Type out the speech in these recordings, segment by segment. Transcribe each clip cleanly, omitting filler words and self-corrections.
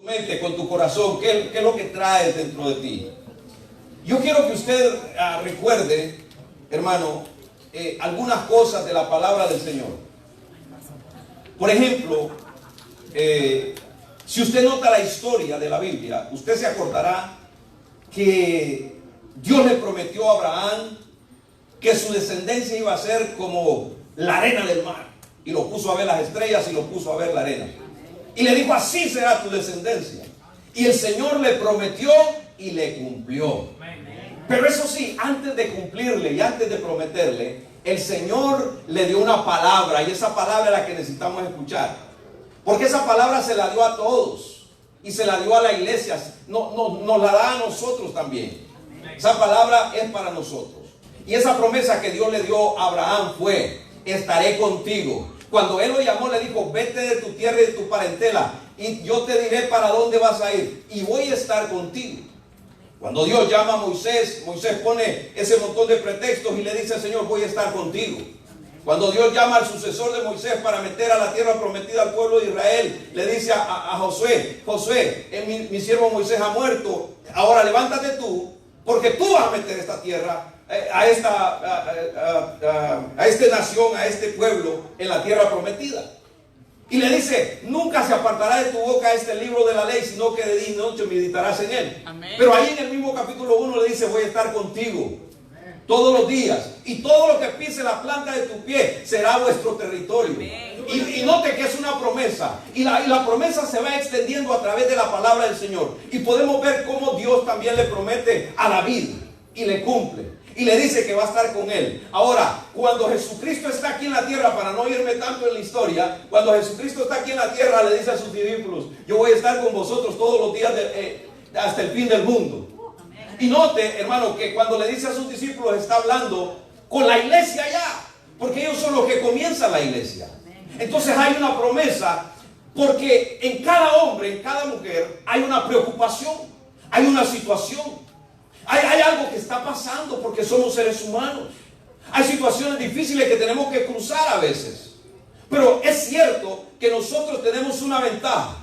mente, con tu corazón, ¿qué es lo que traes dentro de ti? Yo quiero que usted recuerde, hermano, algunas cosas de la palabra del Señor. Por ejemplo, si usted nota la historia de la Biblia, usted se acordará que Dios le prometió a Abraham que su descendencia iba a ser como la arena del mar. Y lo puso a ver las estrellas y lo puso a ver la arena. Y le dijo, así será tu descendencia. Y el Señor le prometió y le cumplió. Pero eso sí, antes de cumplirle y antes de prometerle, el Señor le dio una palabra. Y esa palabra es la que necesitamos escuchar. Porque esa palabra se la dio a todos. Y se la dio a la iglesia. Nos la da a nosotros también. Esa palabra es para nosotros. Y esa promesa que Dios le dio a Abraham fue: estaré contigo. Cuando él lo llamó, le dijo: vete de tu tierra y de tu parentela, y yo te diré para dónde vas a ir, y voy a estar contigo. Cuando Dios llama a Moisés, Moisés pone ese montón de pretextos y le dice al Señor: voy a estar contigo. Cuando Dios llama al sucesor de Moisés para meter a la tierra prometida al pueblo de Israel, le dice a Josué: Josué, mi siervo Moisés ha muerto, ahora levántate tú, porque tú vas a meter esta tierra, a esta nación, a este pueblo en la tierra prometida. Y le dice: nunca se apartará de tu boca este libro de la ley, sino que de día y noche meditarás en él. Amén. Pero ahí en el mismo capítulo 1 le dice: voy a estar contigo todos los días, y todo lo que pise la planta de tu pie será vuestro territorio. Y note que es una promesa, y la promesa se va extendiendo a través de la palabra del Señor. Y podemos ver cómo Dios también le promete a David y le cumple. Y le dice que va a estar con él. Ahora, cuando Jesucristo está aquí en la tierra, para no irme tanto en la historia, cuando Jesucristo está aquí en la tierra, le dice a sus discípulos: yo voy a estar con vosotros todos los días hasta el fin del mundo. Y note, hermano, que cuando le dice a sus discípulos, está hablando con la iglesia ya, porque ellos son los que comienzan la iglesia. Entonces hay una promesa, porque en cada hombre, en cada mujer, hay una preocupación, hay una situación. Hay algo que está pasando porque somos seres humanos. Hay situaciones difíciles que tenemos que cruzar a veces. Pero es cierto que nosotros tenemos una ventaja.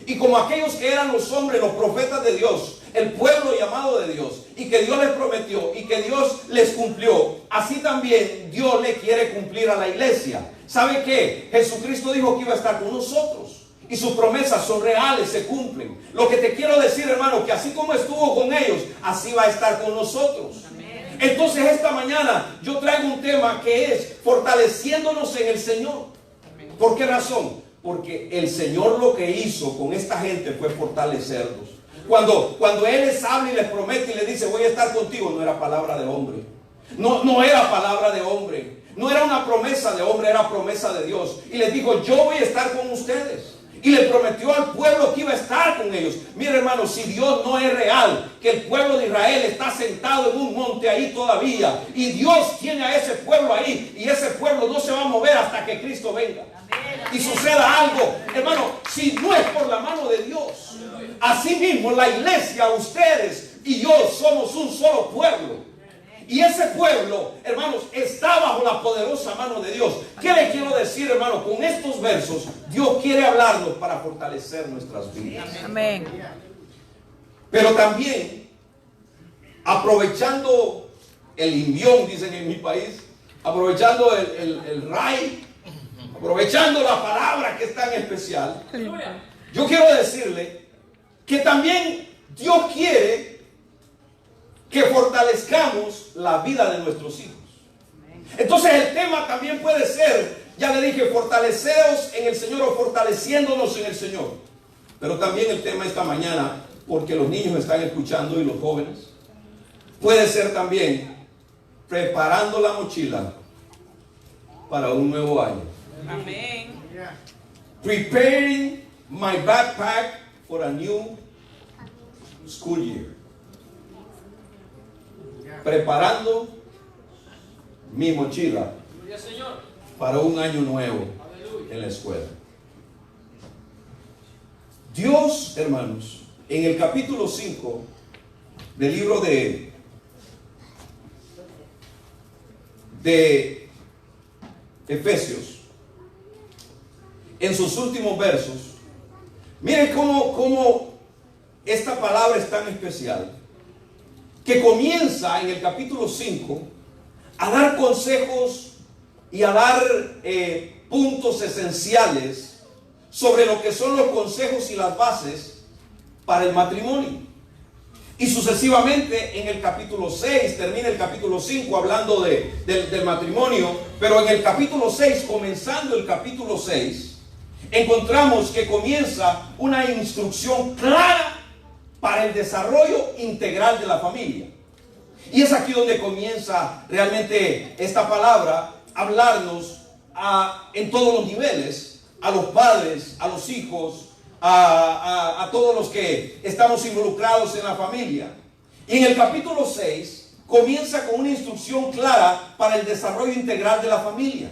Y como aquellos que eran los hombres, los profetas de Dios, el pueblo llamado de Dios, y que Dios les prometió y que Dios les cumplió, así también Dios le quiere cumplir a la iglesia. ¿Sabe qué? Jesucristo dijo que iba a estar con nosotros. Y sus promesas son reales, se cumplen. Lo que te quiero decir, hermano, que así como estuvo con ellos, así va a estar con nosotros. Amén. Entonces esta mañana yo traigo un tema que es fortaleciéndonos en el Señor. Amén. ¿Por qué razón? Porque el Señor lo que hizo con esta gente fue fortalecerlos. Cuando Él les habla y les promete y les dice: voy a estar contigo, no era palabra de hombre. No era palabra de hombre. No era una promesa de hombre, era promesa de Dios. Y les dijo: yo voy a estar con ustedes. Y le prometió al pueblo que iba a estar con ellos. Mire, hermano, si Dios no es real, que el pueblo de Israel está sentado en un monte ahí todavía, y Dios tiene a ese pueblo ahí, y ese pueblo no se va a mover hasta que Cristo venga. Amén. Y suceda algo, hermano, si no es por la mano de Dios. Así mismo la iglesia, ustedes y yo somos un solo pueblo. Y ese pueblo, hermanos, está bajo la poderosa mano de Dios. ¿Qué le quiero decir, hermano? Con estos versos, Dios quiere hablarnos para fortalecer nuestras vidas. Amén. Pero también, aprovechando el invión, dicen en mi país, aprovechando el ray, aprovechando la palabra que es tan especial, yo quiero decirle que también Dios quiere que fortalezcamos la vida de nuestros hijos. Entonces el tema también puede ser, ya le dije, fortaleceos en el Señor o fortaleciéndonos en el Señor. Pero también el tema esta mañana, porque los niños están escuchando y los jóvenes, puede ser también preparando la mochila para un nuevo año. Amén. Preparing my backpack for a new school year. Preparando mi mochila para un año nuevo en la escuela. Dios, hermanos, en el capítulo 5 del libro de Efesios, en sus últimos versos, miren cómo esta palabra es tan especial que comienza en el capítulo 5 a dar consejos y a dar puntos esenciales sobre lo que son los consejos y las bases para el matrimonio. Y sucesivamente en el capítulo 6, termina el capítulo 5 hablando del matrimonio, pero en el capítulo 6, comenzando el capítulo 6, encontramos que comienza una instrucción clara para el desarrollo integral de la familia. Y es aquí donde comienza realmente esta palabra a hablarnos en todos los niveles, a los padres, a los hijos, a todos los que estamos involucrados en la familia. Y en el capítulo 6 comienza con una instrucción clara para el desarrollo integral de la familia.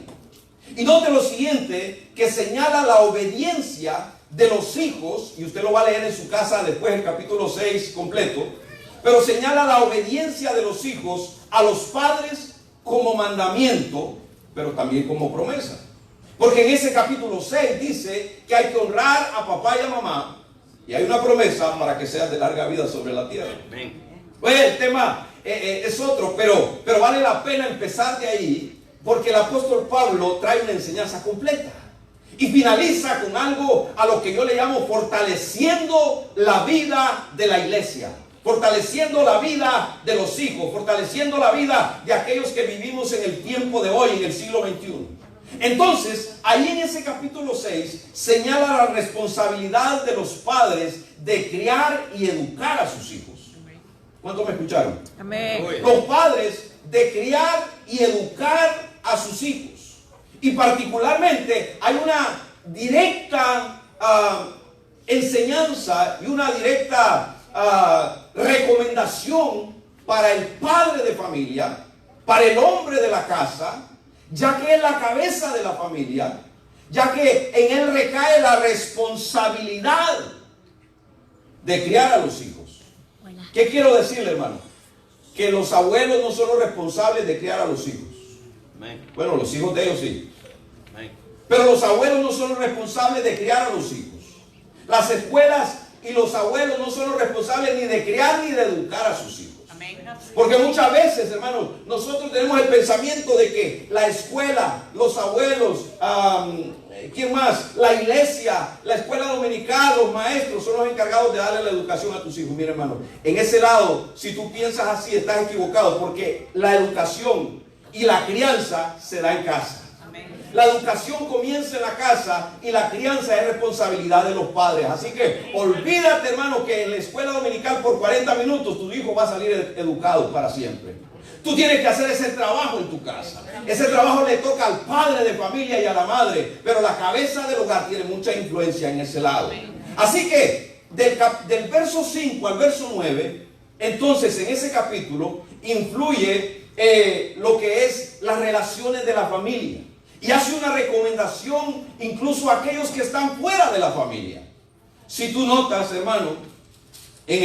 Y note lo siguiente, que señala la obediencia de los hijos, y usted lo va a leer en su casa después el capítulo 6 completo, pero señala la obediencia de los hijos a los padres como mandamiento, pero también como promesa. Porque en ese capítulo 6 dice que hay que honrar a papá y a mamá, y hay una promesa para que seas de larga vida sobre la tierra. Pues el tema es otro, pero vale la pena empezar de ahí, porque el apóstol Pablo trae una enseñanza completa. Y finaliza con algo a lo que yo le llamo fortaleciendo la vida de la iglesia, fortaleciendo la vida de los hijos, fortaleciendo la vida de aquellos que vivimos en el tiempo de hoy, en el siglo XXI. Entonces, ahí en ese capítulo 6 señala la responsabilidad de los padres de criar y educar a sus hijos. ¿Cuántos me escucharon? Amén. Los padres de criar y educar a sus hijos. Y particularmente hay una directa enseñanza y una directa recomendación para el padre de familia, para el hombre de la casa, ya que es la cabeza de la familia, ya que en él recae la responsabilidad de criar a los hijos. ¿Qué quiero decirle, hermano? Que los abuelos no son los responsables de criar a los hijos. Bueno, los hijos de ellos sí. Pero los abuelos no son los responsables de criar a los hijos. Las escuelas y los abuelos no son los responsables ni de criar ni de educar a sus hijos. Porque muchas veces, hermanos, nosotros tenemos el pensamiento de que la escuela, los abuelos, ¿quién más? La iglesia, la escuela dominical, los maestros son los encargados de darle la educación a tus hijos. Mira, hermano, en ese lado, si tú piensas así, estás equivocado, porque la educación y la crianza se da en casa. La educación comienza en la casa y la crianza es responsabilidad de los padres. Así que olvídate, hermano, que en la escuela dominical por 40 minutos tu hijo va a salir educado para siempre. Tú tienes que hacer ese trabajo en tu casa. Ese trabajo le toca al padre de familia y a la madre, pero la cabeza del hogar tiene mucha influencia en ese lado. Así que del verso 5 al verso 9, entonces en ese capítulo influye lo que es las relaciones de la familia. Y hace una recomendación incluso a aquellos que están fuera de la familia. Si tú notas, hermano, en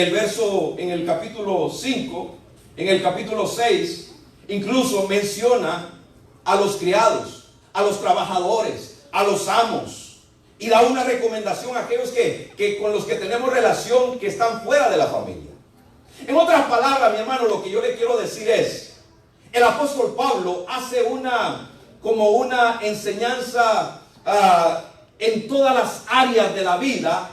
el capítulo 5, en el capítulo 6, incluso menciona a los criados, a los trabajadores, a los amos. Y da una recomendación a aquellos que con los que tenemos relación, que están fuera de la familia. En otras palabras, mi hermano, lo que yo le quiero decir es, el apóstol Pablo hace una enseñanza en todas las áreas de la vida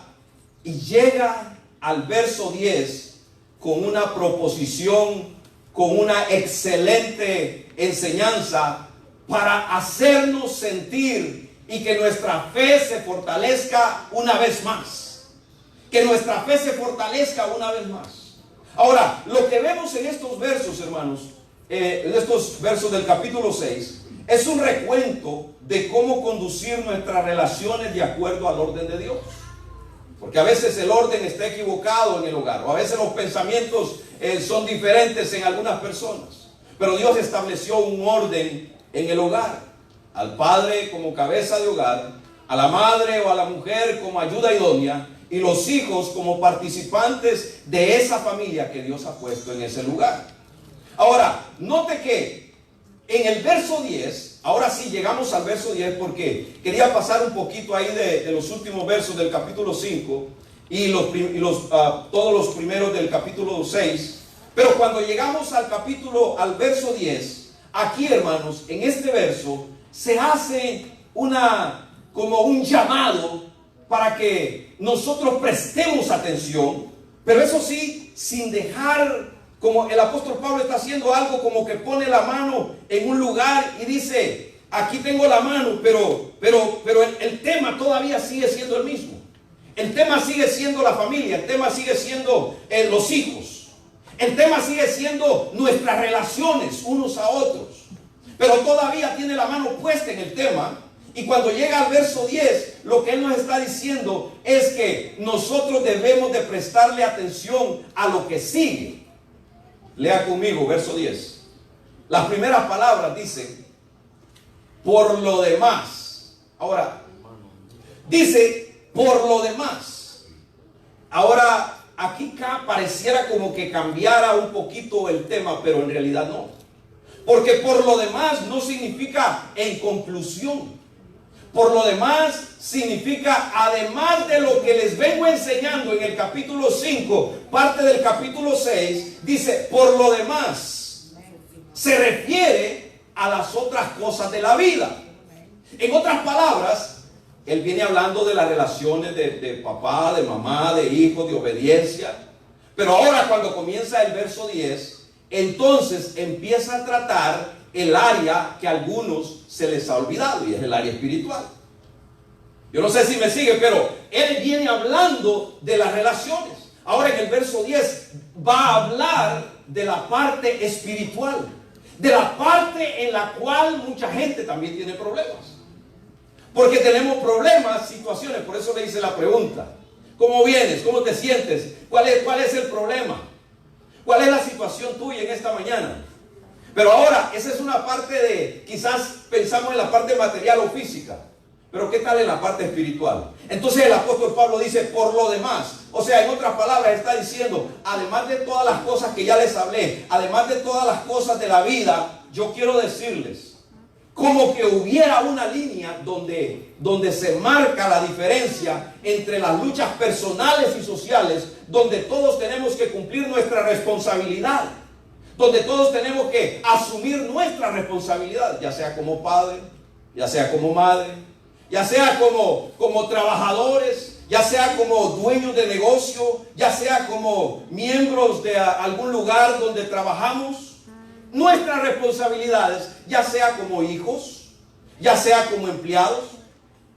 y llega al verso 10 con una proposición, con una excelente enseñanza para hacernos sentir y que nuestra fe se fortalezca una vez más. Que nuestra fe se fortalezca una vez más. Ahora, lo que vemos en estos versos, hermanos, en estos versos del capítulo 6, es un recuento de cómo conducir nuestras relaciones de acuerdo al orden de Dios. Porque a veces el orden está equivocado en el hogar, o a veces los pensamientos son diferentes en algunas personas. Pero Dios estableció un orden en el hogar. Al padre como cabeza de hogar, a la madre o a la mujer como ayuda idónea, y los hijos como participantes de esa familia que Dios ha puesto en ese lugar. Ahora, note que en el verso 10, ahora sí llegamos al verso 10 porque quería pasar un poquito ahí de los últimos versos del capítulo 5 y todos los primeros del capítulo 6. Pero cuando llegamos al verso 10, aquí, hermanos, en este verso se hace como un llamado para que nosotros prestemos atención, pero eso sí, sin dejar, como el apóstol Pablo está haciendo algo como que pone la mano en un lugar y dice, aquí tengo la mano, pero el tema todavía sigue siendo el mismo. El tema sigue siendo la familia, el tema sigue siendo los hijos. El tema sigue siendo nuestras relaciones unos a otros. Pero todavía tiene la mano puesta en el tema. Y cuando llega al verso 10, lo que él nos está diciendo es que nosotros debemos de prestarle atención a lo que sigue. Lea conmigo, verso 10. Las primeras palabras dicen, por lo demás. Ahora, dice, por lo demás. Ahora, aquí pareciera como que cambiara un poquito el tema, pero en realidad no. Porque por lo demás no significa en conclusión. Por lo demás significa, además de lo que les vengo enseñando en el capítulo 5, parte del capítulo 6, dice, por lo demás, se refiere a las otras cosas de la vida. En otras palabras, él viene hablando de las relaciones de papá, de mamá, de hijo, de obediencia. Pero ahora cuando comienza el verso 10, entonces empieza a tratar el área que a algunos se les ha olvidado, y es el área espiritual. Yo no sé si me sigue, pero él viene hablando de las relaciones. Ahora en el verso 10 va a hablar de la parte espiritual, de la parte en la cual mucha gente también tiene problemas. Porque tenemos problemas, situaciones. Por eso le hice la pregunta: ¿cómo vienes? ¿Cómo te sientes? ¿Cuál es el problema? ¿Cuál es la situación tuya en esta mañana? Pero ahora, esa es una parte de, quizás pensamos en la parte material o física, pero ¿qué tal en la parte espiritual? Entonces el apóstol Pablo dice, por lo demás. O sea, en otras palabras está diciendo, además de todas las cosas que ya les hablé, además de todas las cosas de la vida, yo quiero decirles, como que hubiera una línea donde se marca la diferencia entre las luchas personales y sociales, donde todos tenemos que cumplir nuestra responsabilidad, donde todos tenemos que asumir nuestra responsabilidad, ya sea como padre, ya sea como madre, ya sea como trabajadores, ya sea como dueños de negocio, ya sea como miembros de algún lugar donde trabajamos. Nuestras responsabilidades, ya sea como hijos, ya sea como empleados,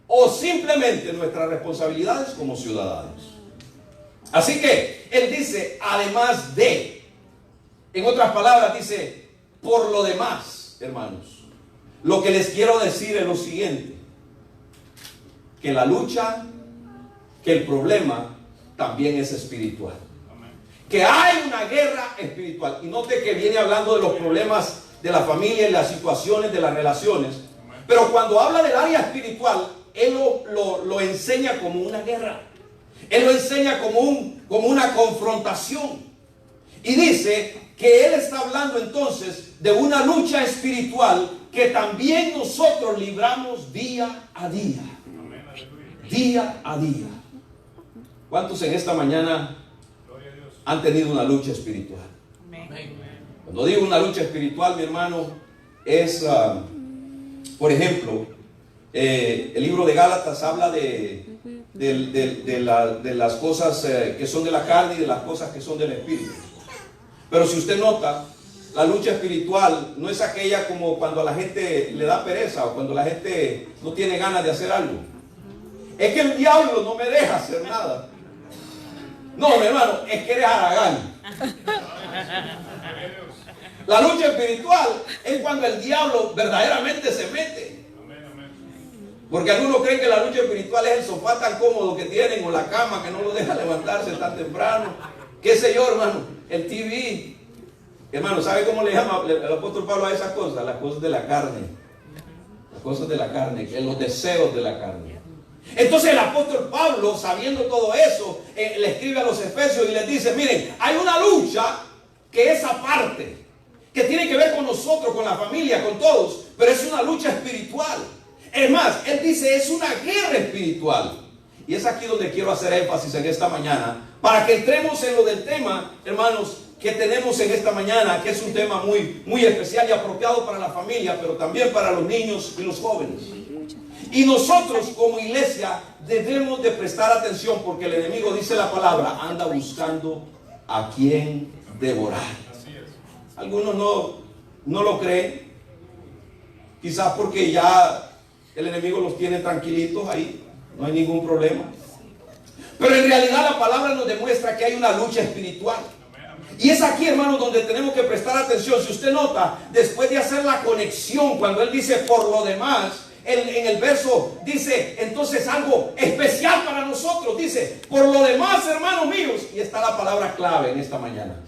o simplemente nuestras responsabilidades como ciudadanos. Así que él dice, además de, en otras palabras dice, por lo demás, hermanos, lo que les quiero decir es lo siguiente: que la lucha, que el problema también es espiritual. Que hay una guerra espiritual. Y note que viene hablando de los problemas de la familia y las situaciones de las relaciones. Pero cuando habla del área espiritual, él lo enseña como una guerra. Él lo enseña como una confrontación. Y dice que él está hablando entonces de una lucha espiritual que también nosotros libramos día a día. Día a día. ¿Cuántos en esta mañana han tenido una lucha espiritual? Cuando digo una lucha espiritual, mi hermano, es, por ejemplo, el libro de Gálatas habla de las cosas que son de la carne y de las cosas que son del espíritu. Pero si usted nota, la lucha espiritual no es aquella como cuando a la gente le da pereza o cuando la gente no tiene ganas de hacer algo. Es que el diablo no me deja hacer nada. No, mi hermano, es que eres haragán. La lucha espiritual es cuando el diablo verdaderamente se mete. Porque algunos creen que la lucha espiritual es el sofá tan cómodo que tienen o la cama que no lo deja levantarse tan temprano. ¿Qué sé yo, hermano? El TV. Hermano, ¿sabe cómo le llama el apóstol Pablo a esas cosas? Las cosas de la carne. Las cosas de la carne, los deseos de la carne. Entonces el apóstol Pablo, sabiendo todo eso, le escribe a los Efesios y les dice, miren, hay una lucha que es aparte, que tiene que ver con nosotros, con la familia, con todos, pero es una lucha espiritual. Es más, él dice, es una guerra espiritual. Y es aquí donde quiero hacer énfasis en esta mañana, para que entremos en lo del tema, hermanos, que tenemos en esta mañana, que es un tema muy especial y apropiado para la familia, pero también para los niños y los jóvenes. Y nosotros como iglesia debemos de prestar atención, porque el enemigo, dice la palabra, anda buscando a quien devorar. Algunos no lo creen, quizás porque ya el enemigo los tiene tranquilitos ahí, no hay ningún problema. Pero en realidad la palabra nos demuestra que hay una lucha espiritual. Y es aquí, hermanos, donde tenemos que prestar atención. Si usted nota, después de hacer la conexión, cuando él dice por lo demás, en el verso dice entonces algo especial para nosotros. Dice, por lo demás, hermanos míos, y está la palabra clave en esta mañana: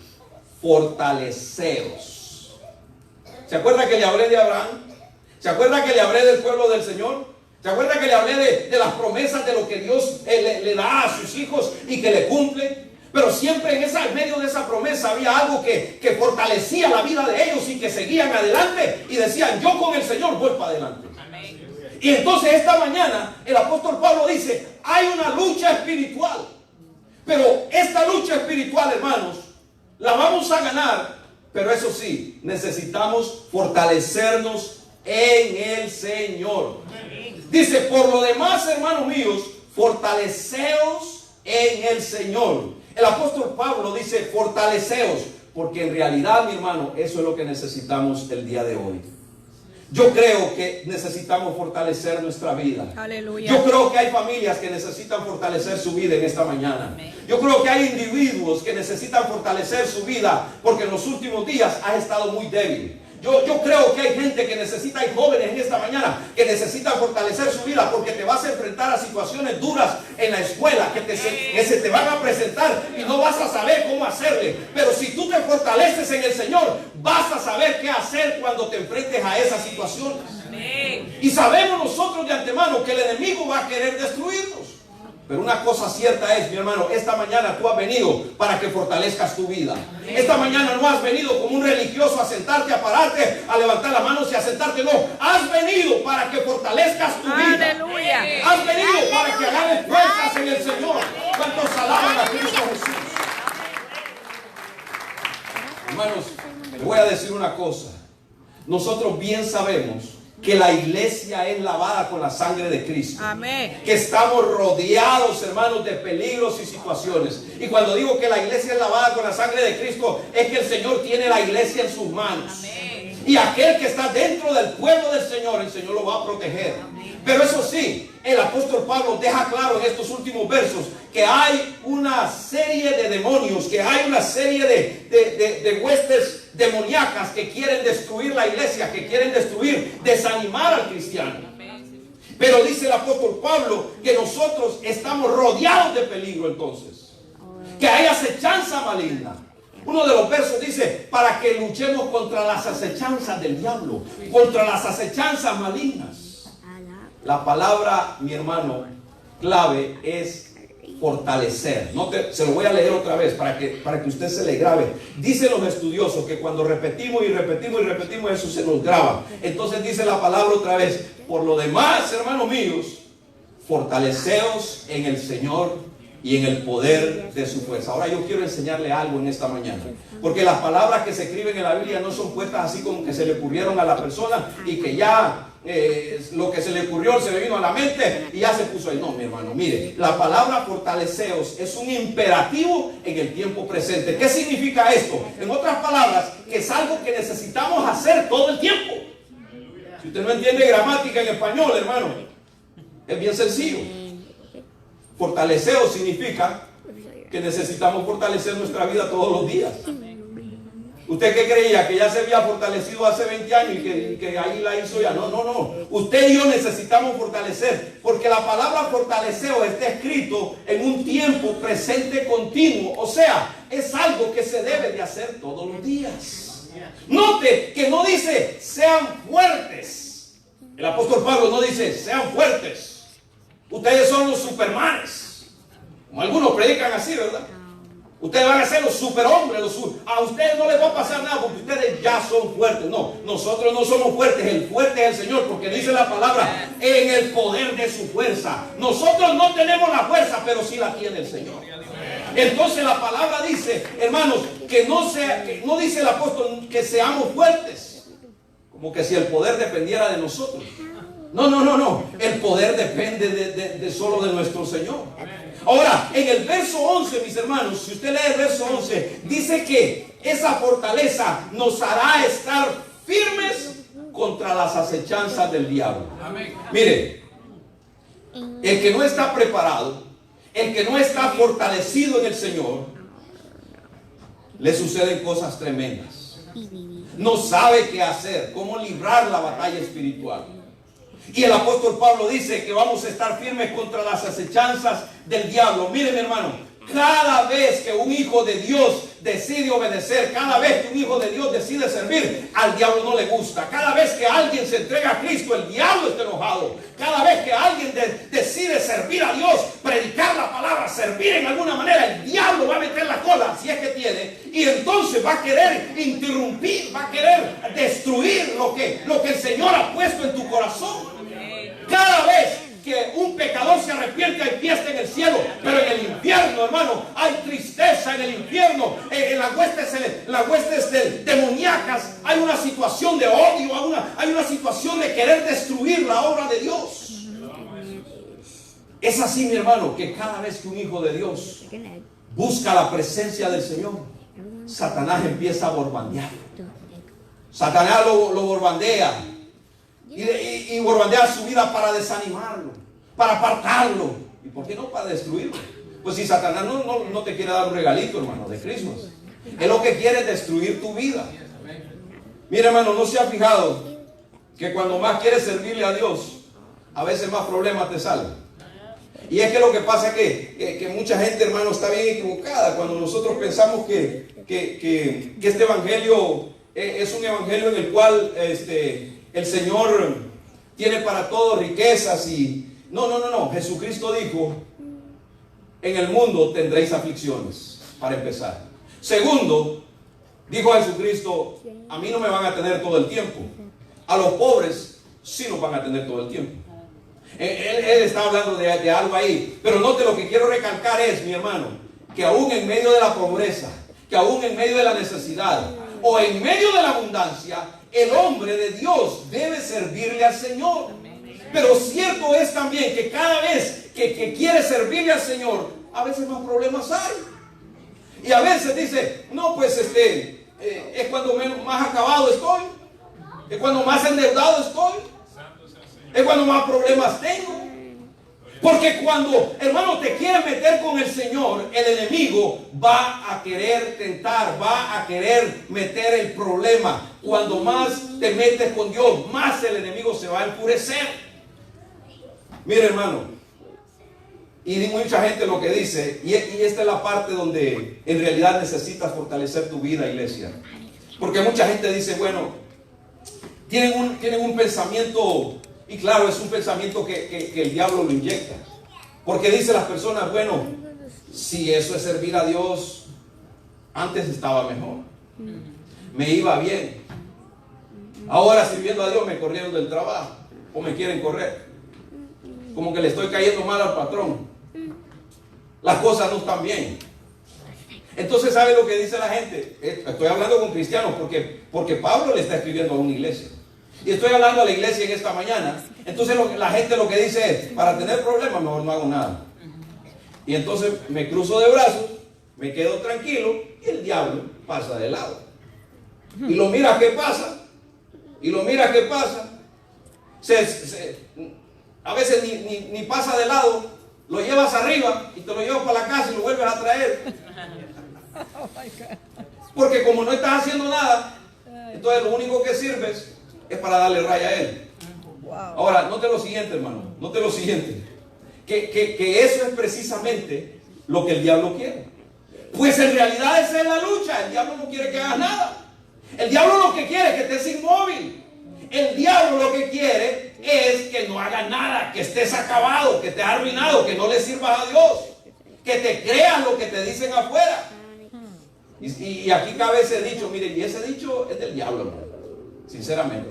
fortaleceos. ¿Se acuerda que le hablé de Abraham? ¿Se acuerda que le hablé del pueblo del Señor? ¿Se acuerda que le hablé de las promesas, de lo que Dios le da a sus hijos y que le cumple? Pero siempre en medio de esa promesa había algo que fortalecía la vida de ellos y que seguían adelante y decían, yo con el Señor voy para adelante. Amén. Y entonces esta mañana el apóstol Pablo dice, hay una lucha espiritual. Pero esta lucha espiritual, hermanos, la vamos a ganar. Pero eso sí, necesitamos fortalecernos en el Señor. Dice, por lo demás, hermanos míos, fortaleceos en el Señor. El apóstol Pablo dice, fortaleceos, porque en realidad, mi hermano, eso es lo que necesitamos el día de hoy. Yo creo que necesitamos fortalecer nuestra vida. Aleluya. Yo creo que hay familias que necesitan fortalecer su vida en esta mañana. Amén. Yo creo que hay individuos que necesitan fortalecer su vida porque en los últimos días ha estado muy débil. Yo creo que hay gente que necesita, hay jóvenes en esta mañana que necesitan fortalecer su vida porque te vas a enfrentar a situaciones duras en la escuela que se te van a presentar y no vas a saber cómo hacerle. Pero si tú te fortaleces en el Señor, vas a saber qué hacer cuando te enfrentes a esas situaciones. Y sabemos nosotros de antemano que el enemigo va a querer destruirnos. Pero una cosa cierta es, mi hermano, esta mañana tú has venido para que fortalezcas tu vida. Esta mañana no has venido como un religioso a sentarte, a pararte, a levantar las manos y a sentarte. No, has venido para que fortalezcas tu vida. Aleluya. Has venido para que agarres fuerzas en el Señor. ¿Cuántos alaban a Cristo Jesús? Hermanos, les voy a decir una cosa. Nosotros bien sabemos que la iglesia es lavada con la sangre de Cristo. Amén. Que estamos rodeados, hermanos, de peligros y situaciones. Y cuando digo que la iglesia es lavada con la sangre de Cristo, es que el Señor tiene la iglesia en sus manos. Amén. Y aquel que está dentro del pueblo del Señor, el Señor lo va a proteger. Amén. Pero eso sí, el apóstol Pablo deja claro en estos últimos versos que hay una serie de demonios, que hay una serie de huestes demoníacas que quieren destruir la iglesia, que quieren desanimar al cristiano. Pero dice el apóstol Pablo que nosotros estamos rodeados de peligro entonces, que hay acechanza maligna. Uno de los versos dice, para que luchemos contra las acechanzas del diablo, contra las acechanzas malignas. La palabra, mi hermano, clave es fortalecer. Se lo voy a leer otra vez para que usted se le grabe. Dicen los estudiosos que cuando repetimos y repetimos y repetimos, eso se nos graba. Entonces dice la palabra otra vez, por lo demás, hermanos míos, fortaleceos en el Señor y en el poder de su fuerza. Ahora yo quiero enseñarle algo en esta mañana, porque las palabras que se escriben en la Biblia no son puestas así como que se le ocurrieron a la persona y que ya lo que se le ocurrió se le vino a la mente y ya se puso ahí. No, mi hermano, mire, la palabra fortaleceos es un imperativo en el tiempo presente. ¿Qué significa esto? En otras palabras, que es algo que necesitamos hacer todo el tiempo. Si usted no entiende gramática en español, hermano, es bien sencillo. Fortaleceos significa que necesitamos fortalecer nuestra vida todos los días. ¿Usted qué creía? ¿Que ya se había fortalecido hace 20 años y que ahí la hizo ya? No. Usted y yo necesitamos fortalecer, porque la palabra fortaleceo está escrito en un tiempo presente continuo. O sea, es algo que se debe de hacer todos los días. Note que no dice sean fuertes. El apóstol Pablo no dice sean fuertes. Ustedes son los supermanes. Como algunos predican así, ¿verdad? Ustedes van a ser los superhombres. A ustedes no les va a pasar nada porque ustedes ya son fuertes. No, nosotros no somos fuertes. El fuerte es el Señor, porque dice la palabra, en el poder de su fuerza. Nosotros no tenemos la fuerza, pero sí la tiene el Señor. Entonces la palabra dice, hermanos, que no dice el apóstol que seamos fuertes, como que si el poder dependiera de nosotros. No. El poder depende de solo de nuestro Señor. Ahora, en el verso 11, mis hermanos, si usted lee el verso 11, dice que esa fortaleza nos hará estar firmes contra las acechanzas del diablo. Mire, el que no está preparado, el que no está fortalecido en el Señor, le suceden cosas tremendas. No sabe qué hacer, cómo librar la batalla espiritual. Y el apóstol Pablo dice que vamos a estar firmes contra las acechanzas del diablo. Mire, mi hermano, cada vez que un hijo de Dios decide obedecer, cada vez que un hijo de Dios decide servir, al diablo no le gusta. Cada vez que alguien se entrega a Cristo, el diablo está enojado. Cada vez que alguien decide servir a Dios, predicar la palabra, servir en alguna manera, el diablo va a meter la cola, si es que tiene, y entonces va a querer interrumpir, va a querer destruir lo que el Señor ha puesto en tu corazón. Cada vez que un pecador se arrepiente, hay fiesta en el cielo, pero en el infierno, hermano, hay tristeza en el infierno. En las huestes demoníacas hay una situación de odio, hay una situación de querer destruir la obra de Dios. Es así, mi hermano, que cada vez que un hijo de Dios busca la presencia del Señor, Satanás empieza a borbandear. Satanás lo borbandea. Y borbandea su vida para desanimarlo, para apartarlo. ¿Y por qué no para destruirlo? Pues si Satanás no te quiere dar un regalito, hermano, de Christmas, él lo que quiere es destruir tu vida. Mira, hermano, ¿no se ha fijado que cuando más quieres servirle a Dios, a veces más problemas te salen? Y es que lo que pasa es que mucha gente, hermano, está bien equivocada cuando nosotros pensamos que este evangelio es un evangelio en el cual el Señor tiene para todos riquezas y... No. Jesucristo dijo, en el mundo tendréis aflicciones, para empezar. Segundo, dijo Jesucristo, a mí no me van a tener todo el tiempo. A los pobres sí nos van a tener todo el tiempo. Él está hablando de algo ahí. Pero note, lo que quiero recalcar es, mi hermano, que aún en medio de la pobreza, que aún en medio de la necesidad, o en medio de la abundancia, el hombre de Dios debe servirle al Señor. Pero cierto es también que cada vez que quiere servirle al Señor, a veces más problemas hay. Y a veces dice, no, pues es cuando más acabado estoy, es cuando más endeudado estoy, es cuando más problemas tengo. Porque cuando, hermano, te quieres meter con el Señor, el enemigo va a querer tentar, va a querer meter el problema. Cuando más te metes con Dios, más el enemigo se va a enfurecer. Mire, hermano, y mucha gente lo que dice, y esta es la parte donde en realidad necesitas fortalecer tu vida, iglesia. Porque mucha gente dice, bueno, tienen un pensamiento... Y claro, es un pensamiento que el diablo lo inyecta. Porque dicen las personas, bueno, si eso es servir a Dios, antes estaba mejor, me iba bien. Ahora sirviendo a Dios me corrieron del trabajo, o me quieren correr. Como que le estoy cayendo mal al patrón. Las cosas no están bien. Entonces, ¿sabe lo que dice la gente? Estoy hablando con cristianos porque Pablo le está escribiendo a una iglesia. Y estoy hablando a la iglesia en esta mañana. Entonces la gente lo que dice es, para tener problemas mejor no hago nada. Y entonces me cruzo de brazos, me quedo tranquilo y el diablo pasa de lado. Y lo mira qué pasa. Y lo mira qué pasa. A veces ni pasa de lado, lo llevas arriba y te lo llevas para la casa y lo vuelves a traer. Porque como no estás haciendo nada, entonces lo único que sirves es para darle raya a él. Ahora, note lo siguiente, hermano. Note lo siguiente. Que eso es precisamente lo que el diablo quiere. Pues en realidad esa es la lucha. El diablo no quiere que hagas nada. El diablo lo que quiere es que estés inmóvil. El diablo lo que quiere es que no hagas nada, que estés acabado, que estés arruinado, que no le sirvas a Dios, que te creas lo que te dicen afuera. Y aquí cabe ese dicho, mire, y ese dicho es del diablo, hermano, sinceramente.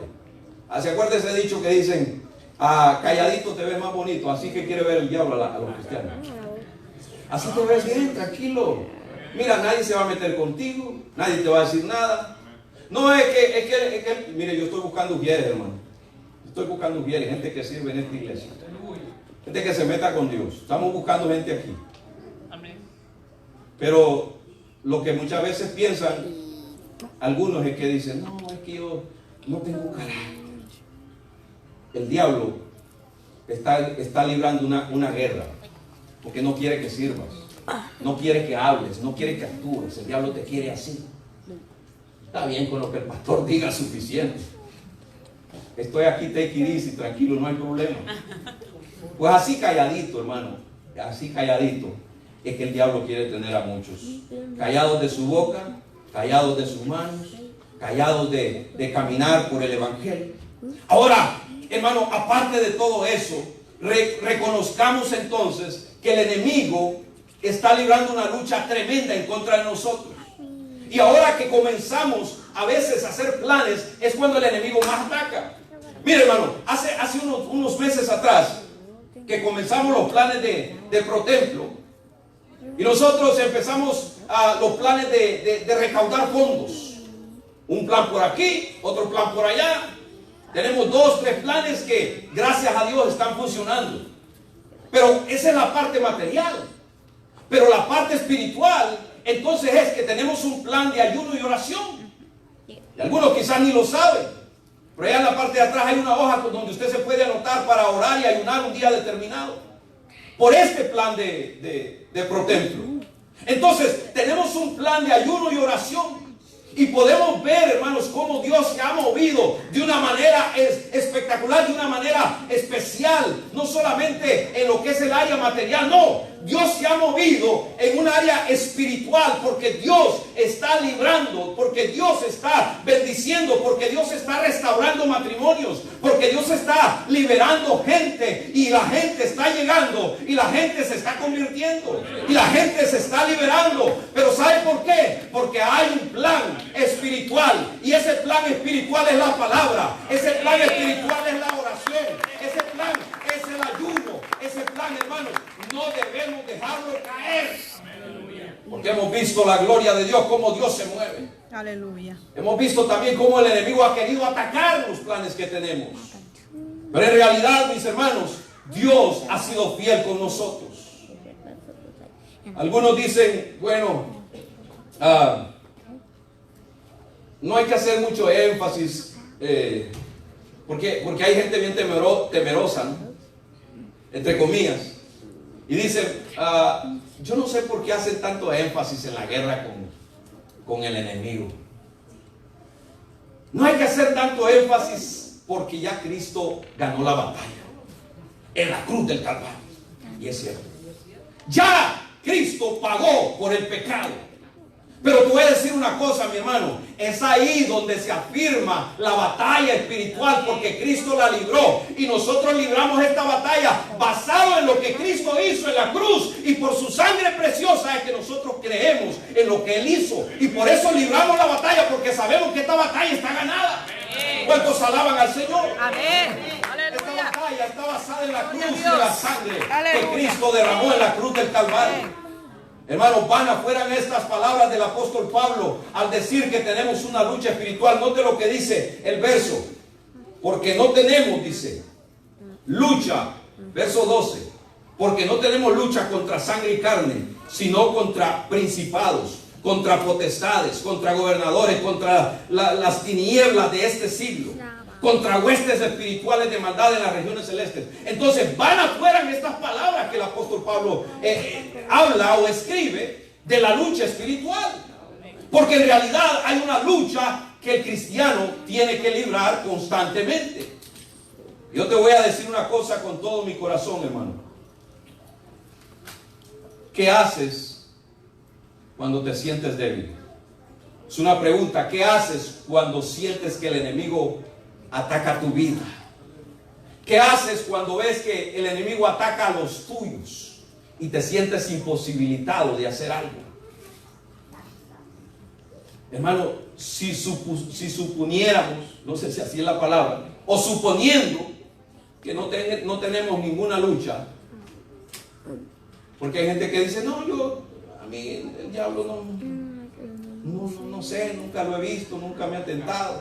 ¿Se acuerda ese dicho que dicen, calladito te ves más bonito? Así que quiere ver el diablo a los cristianos. Así te ves bien, tranquilo. Mira, nadie se va a meter contigo, nadie te va a decir nada. No es que mire, yo estoy buscando ujieres, hermano. Estoy buscando ujieres, gente que sirve en esta iglesia. Gente que se meta con Dios. Estamos buscando gente aquí. Pero lo que muchas veces piensan algunos es que dicen, no, es que yo no tengo carácter. El diablo está librando una guerra porque no quiere que sirvas, no quiere que hables, no quiere que actúes. El diablo te quiere así. Está bien con lo que el pastor diga, suficiente. Estoy aquí, take it easy, tranquilo, no hay problema. Pues así calladito, hermano, así calladito es que el diablo quiere tener a muchos. Callados de su boca, callados de sus manos, callados de caminar por el evangelio. Ahora, hermano, aparte de todo eso, reconozcamos entonces que el enemigo está librando una lucha tremenda en contra de nosotros. Y ahora que comenzamos a veces a hacer planes, es cuando el enemigo más ataca. Mire, hermano, hace unos meses atrás que comenzamos los planes de ProTemplo, y nosotros empezamos los planes de recaudar fondos. Un plan por aquí, otro plan por allá. Tenemos 2, 3 planes que gracias a Dios están funcionando. Pero esa es la parte material. Pero la parte espiritual, entonces es que tenemos un plan de ayuno y oración. Y algunos quizás ni lo saben. Pero allá en la parte de atrás hay una hoja donde usted se puede anotar para orar y ayunar un día determinado. Por este plan de ProTemplo. Entonces tenemos un plan de ayuno y oración. Y podemos ver, hermanos, cómo Dios se ha movido de una manera espectacular, de una manera especial. No solamente en lo que es el área material, no. Dios se ha movido en un área espiritual porque Dios está librando, porque Dios está bendiciendo, porque Dios está restaurando matrimonios, porque Dios está liberando gente y la gente está llegando y la gente se está convirtiendo y la gente se está liberando. Pero ¿sabe por qué? Porque hay un plan espiritual y ese plan espiritual es la palabra, ese plan espiritual es la oración, ese plan es el ayuno, ese plan, hermanos, no debemos dejarlo caer. Porque hemos visto la gloria de Dios, cómo Dios se mueve. Aleluya. Hemos visto también cómo el enemigo ha querido atacar los planes que tenemos. Pero en realidad, mis hermanos, Dios ha sido fiel con nosotros. Algunos dicen, bueno, no hay que hacer mucho énfasis, porque hay gente bien temerosa, ¿no? Entre comillas. Y dicen, yo no sé por qué hacen tanto énfasis en la guerra con el enemigo. No hay que hacer tanto énfasis porque ya Cristo ganó la batalla en la cruz del Calvario. Y es cierto. Ya Cristo pagó por el pecado. Pero te voy a decir una cosa, mi hermano. Es ahí donde se afirma la batalla espiritual, porque Cristo la libró. Y nosotros libramos esta batalla basado en lo que Cristo hizo en la cruz. Y por su sangre preciosa es que nosotros creemos en lo que Él hizo. Y por eso libramos la batalla, porque sabemos que esta batalla está ganada. ¿Cuántos alaban al Señor? Amén. Esta batalla está basada en la cruz y en la sangre que Cristo derramó en la cruz del Calvario. Hermanos, vanas fueran estas palabras del apóstol Pablo al decir que tenemos una lucha espiritual. Note lo que dice el verso. Porque no tenemos, dice, lucha, verso 12. Porque no tenemos lucha contra sangre y carne, sino contra principados, contra potestades, contra gobernadores, contra las tinieblas de este siglo, contra huestes espirituales de maldad en las regiones celestes. Entonces, vanas fueran estas palabras que el apóstol Pablo habla o escribe de la lucha espiritual. Porque en realidad hay una lucha que el cristiano tiene que librar constantemente. Yo te voy a decir una cosa con todo mi corazón, hermano. ¿Qué haces cuando te sientes débil? Es una pregunta. ¿Qué haces cuando sientes que el enemigo ataca tu vida? ¿Qué haces cuando ves que el enemigo ataca a los tuyos y te sientes imposibilitado de hacer algo? Hermano, si suponiéramos, no sé si así es la palabra, o suponiendo que no tenemos ninguna lucha, porque hay gente que dice, no, a mí el diablo no sé, nunca lo he visto, nunca me ha tentado.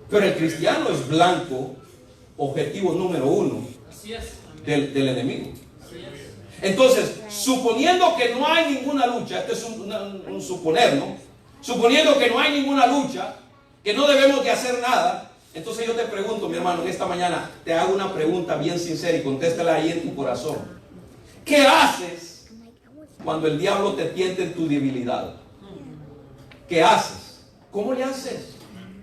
Pero el cristiano es blanco, objetivo número 1 del enemigo. Entonces, suponiendo que no hay ninguna lucha, este es un suponer, ¿no? Suponiendo que no hay ninguna lucha, que no debemos de hacer nada, entonces yo te pregunto, mi hermano, en esta mañana te hago una pregunta bien sincera y contéstala ahí en tu corazón. ¿Qué haces cuando el diablo te tienta en tu debilidad? ¿Qué haces? ¿Cómo le haces?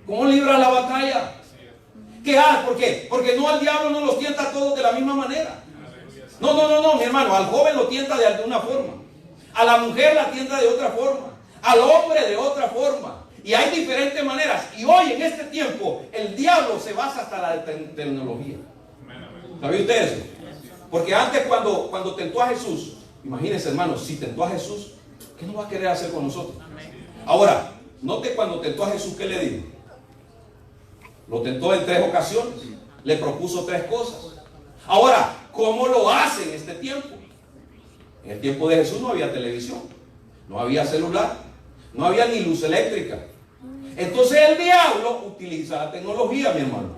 ¿Cómo libras la batalla? ¿Qué haces? ¿Por qué? Porque no, al diablo no los tienta a todos de la misma manera. No, mi hermano, al joven lo tienta de alguna forma, a la mujer la tienta de otra forma, al hombre de otra forma, y hay diferentes maneras. Y hoy en este tiempo el diablo se basa hasta la tecnología. ¿Sabía usted eso? Porque antes cuando tentó a Jesús, imagínense, hermano, si tentó a Jesús, ¿qué no va a querer hacer con nosotros? Ahora, note cuando tentó a Jesús, ¿qué le dijo? Lo tentó en 3 ocasiones, le propuso 3 cosas. Ahora, ¿cómo lo hace en este tiempo? En el tiempo de Jesús no había televisión, no había celular, no había ni luz eléctrica. Entonces el diablo utiliza la tecnología, mi hermano,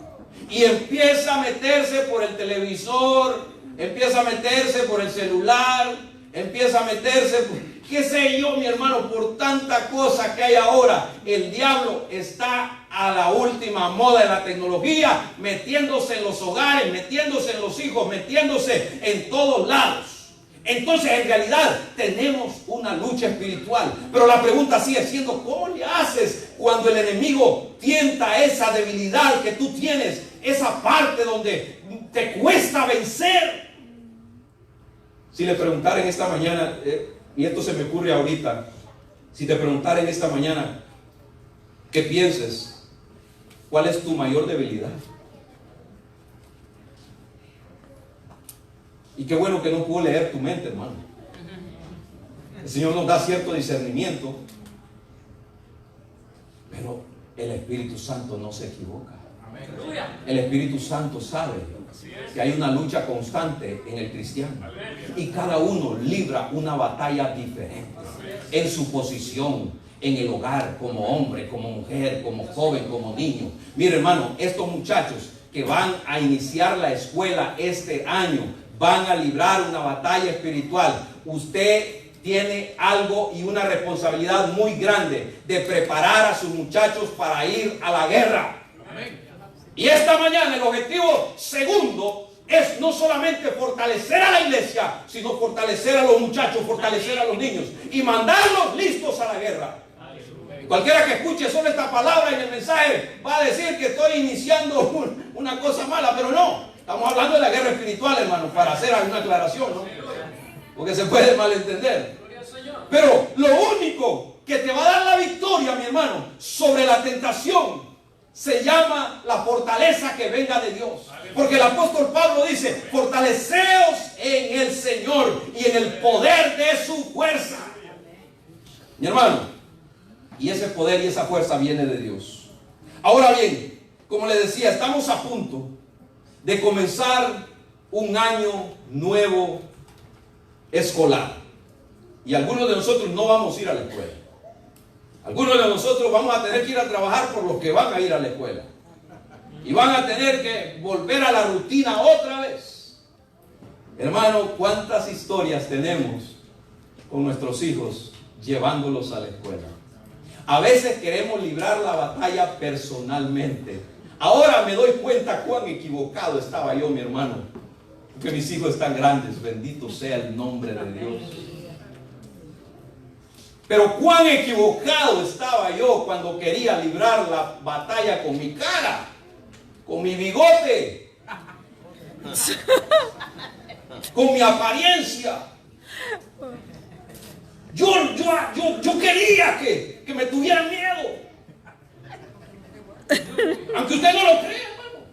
y empieza a meterse por el televisor, empieza a meterse por el celular, empieza a meterse por, qué sé yo, mi hermano, por tanta cosa que hay ahora. El diablo está a la última moda de la tecnología, metiéndose en los hogares, metiéndose en los hijos, metiéndose en todos lados. Entonces, en realidad, tenemos una lucha espiritual. Pero la pregunta sigue siendo, ¿cómo le haces cuando el enemigo tienta esa debilidad que tú tienes? Esa parte donde te cuesta vencer. Si le preguntara en esta mañana, y esto se me ocurre ahorita, si te preguntara en esta mañana, ¿qué pienses? ¿Cuál es tu mayor debilidad? Y qué bueno que no puedo leer tu mente, hermano. El Señor nos da cierto discernimiento, pero el Espíritu Santo no se equivoca. El Espíritu Santo sabe que hay una lucha constante en el cristiano, y cada uno libra una batalla diferente en su posición, en el hogar, como hombre, como mujer, como joven, como niño. Mire, hermano, estos muchachos que van a iniciar la escuela este año van a librar una batalla espiritual. Usted tiene algo y una responsabilidad muy grande de preparar a sus muchachos para ir a la guerra. Y esta mañana el objetivo segundo es no solamente fortalecer a la iglesia, sino fortalecer a los muchachos, fortalecer a los niños y mandarlos listos a la guerra. Cualquiera que escuche solo esta palabra en el mensaje va a decir que estoy iniciando una cosa mala, pero no. Estamos hablando de la guerra espiritual, hermano, para hacer alguna aclaración, ¿no? Porque se puede malentender. Pero lo único que te va a dar la victoria, mi hermano, sobre la tentación, se llama la fortaleza que venga de Dios. Porque el apóstol Pablo dice, fortaleceos en el Señor y en el poder de su fuerza. Mi hermano, y ese poder y esa fuerza viene de Dios. Ahora bien, como le decía, estamos a punto de comenzar un año nuevo escolar. Y algunos de nosotros no vamos a ir a la escuela. Algunos de nosotros vamos a tener que ir a trabajar por los que van a ir a la escuela. Y van a tener que volver a la rutina otra vez. Hermano, ¿cuántas historias tenemos con nuestros hijos llevándolos a la escuela? A veces queremos librar la batalla personalmente. Ahora me doy cuenta cuán equivocado estaba yo, mi hermano. Porque mis hijos están grandes, bendito sea el nombre de Dios. Pero cuán equivocado estaba yo cuando quería librar la batalla con mi cara, con mi bigote, con mi apariencia. Yo quería que me tuvieran miedo. Aunque usted no lo crea, hermano.